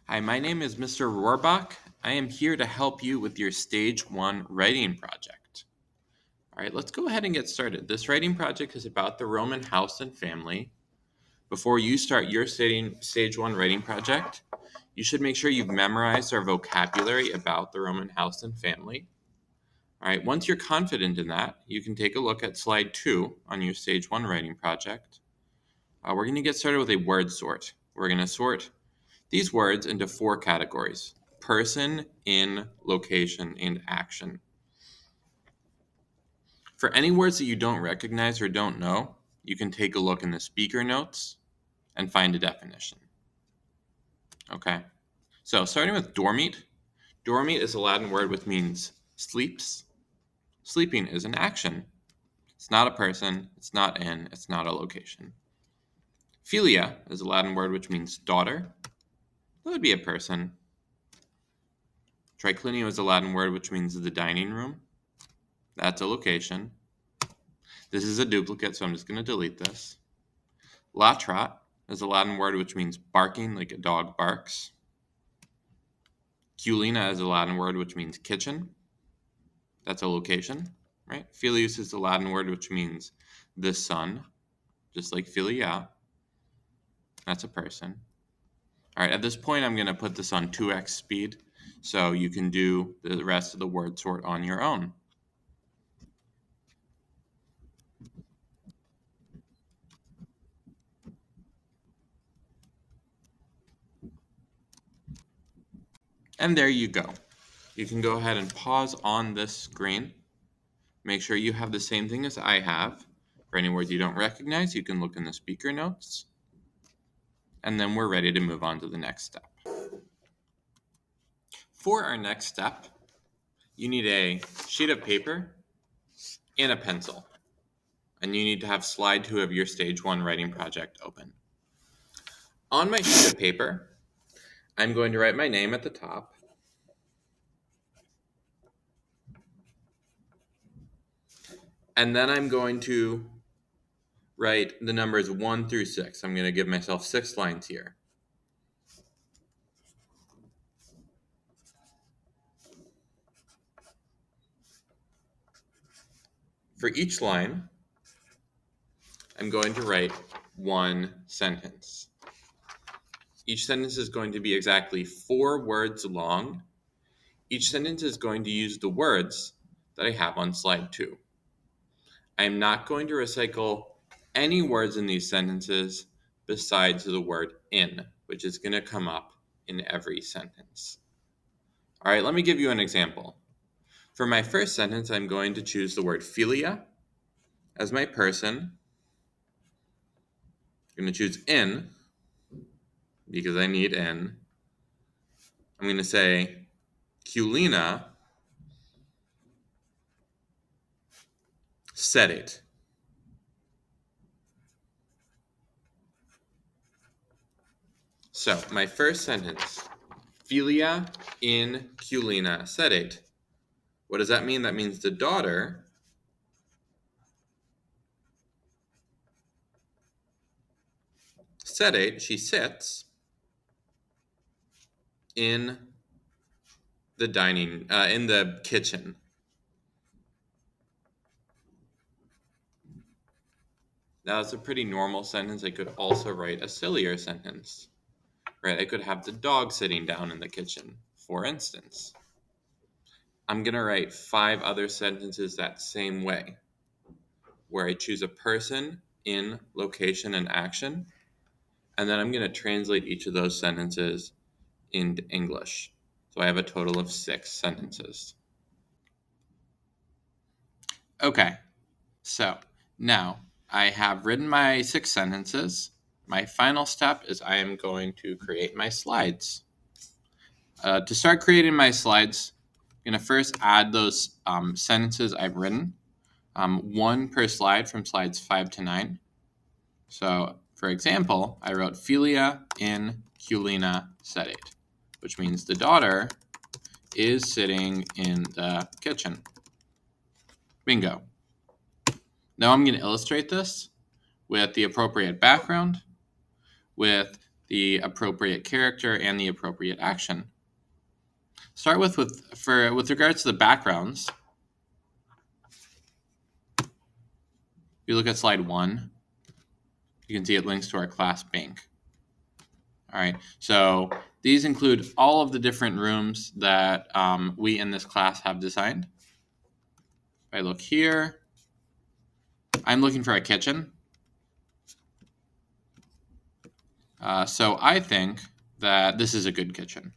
Hi, my name is Mr. Rohrbach. I am here to help you with your Stage 1 writing project. All right, let's go ahead and get started. This writing project is about the Roman house and family. Before you start your Stage 1 writing project, you should make sure you've memorized our vocabulary about the Roman house and family. All right, once you're confident in that, you can take a look at slide 2 on your Stage 1 writing project. We're going to get started with a word sort. We're going to sort these words into 4 categories: person, in, location, and action. For any words that you don't recognize or don't know, you can take a look in the speaker notes and find a definition. Okay, so starting with dormit. Dormit is a Latin word which means sleeps. Sleeping is an action. It's not a person, it's not in, it's not a location. Filia is a Latin word which means daughter. That would be a person. Triclinio is a Latin word which means the dining room. That's a location. This is a duplicate, so I'm just going to delete this. Latrat is a Latin word which means barking, like a dog barks. Culina is a Latin word which means kitchen. That's a location, right? Filius is a Latin word which means the sun, just like filia. That's a person. All right, at this point, I'm going to put this on 2x speed so you can do the rest of the word sort on your own. And there you go. You can go ahead and pause on this screen. Make sure you have the same thing as I have. For any words you don't recognize, you can look in the speaker notes. And then we're ready to move on to the next step. For our next step, you need a sheet of paper and a pencil. And you need to have slide 2 of your Stage 1 writing project open. On my sheet of paper, I'm going to write my name at the top. And then I'm going to write the numbers 1 through 6. I'm going to give myself 6 lines here. For each line, I'm going to write 1 sentence. Each sentence is going to be exactly 4 words long. Each sentence is going to use the words that I have on slide 2. I am not going to recycle any words in these sentences besides the word in, which is going to come up in every sentence. All right, let me give you an example. For my first sentence, I'm going to choose the word filia as my person. I'm going to choose in because I need in. I'm going to say Culina said it. So my first sentence, Filia in Culina said it. What does that mean? That means the daughter sedate, she sits in the in the kitchen. Now, it's a pretty normal sentence. I could also write a sillier sentence, right? I could have the dog sitting down in the kitchen, for instance. I'm going to write 5 other sentences that same way, where I choose a person, in, location, and action, and then I'm going to translate each of those sentences into English. So I have a total of 6 sentences. Okay, so now I have written my 6 sentences. My final step is I am going to create my slides. To start creating my slides, I'm going to first add those sentences I've written, 1 per slide from slides 5 to 9. So, for example, I wrote Filia in Culina sedate, which means the daughter is sitting in the kitchen. Bingo. Now I'm going to illustrate this with the appropriate background, with the appropriate character and the appropriate action. Start with regards to the backgrounds. If you look at slide 1, you can see it links to our class bank. All right, so these include all of the different rooms that we in this class have designed. If I look here, I'm looking for a kitchen. So I think that this is a good kitchen.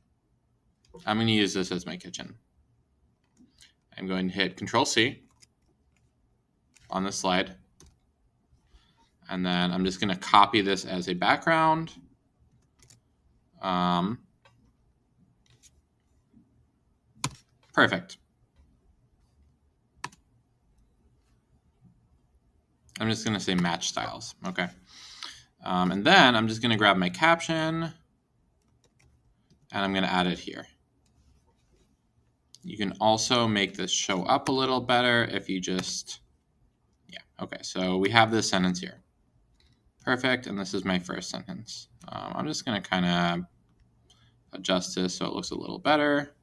I'm going to use this as my kitchen. I'm going to hit Control-C on this slide. And then I'm just going to copy this as a background. Perfect. I'm just going to say match styles. Okay. And then I'm just going to grab my caption and I'm going to add it here. You can also make this show up a little better if you just, yeah, okay. So we have this sentence here. Perfect, and this is my first sentence. I'm just going to kind of adjust this so it looks a little better.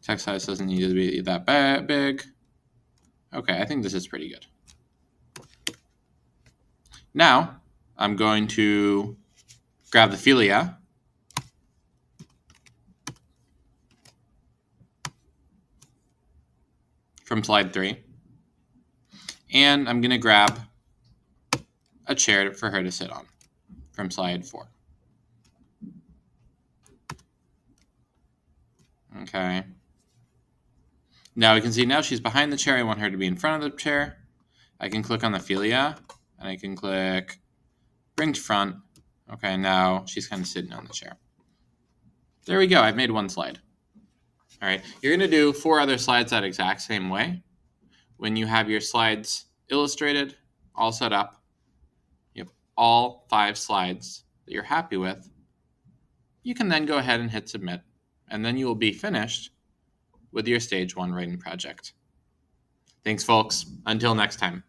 Text size doesn't need to be that big. Okay, I think this is pretty good. Now, I'm going to grab the philia. From slide 3. And I'm going to grab a chair for her to sit on from slide 4. Okay. Now we can see now she's behind the chair. I want her to be in front of the chair. I can click on the philia and I can click bring to front. Okay, now she's kind of sitting on the chair. There we go. I've made one slide. All right, you're going to do 4 other slides that exact same way. When you have your slides illustrated, all set up, you have all 5 slides that you're happy with, you can then go ahead and hit submit, and then you will be finished with your Stage 1 writing project. Thanks, folks. Until next time.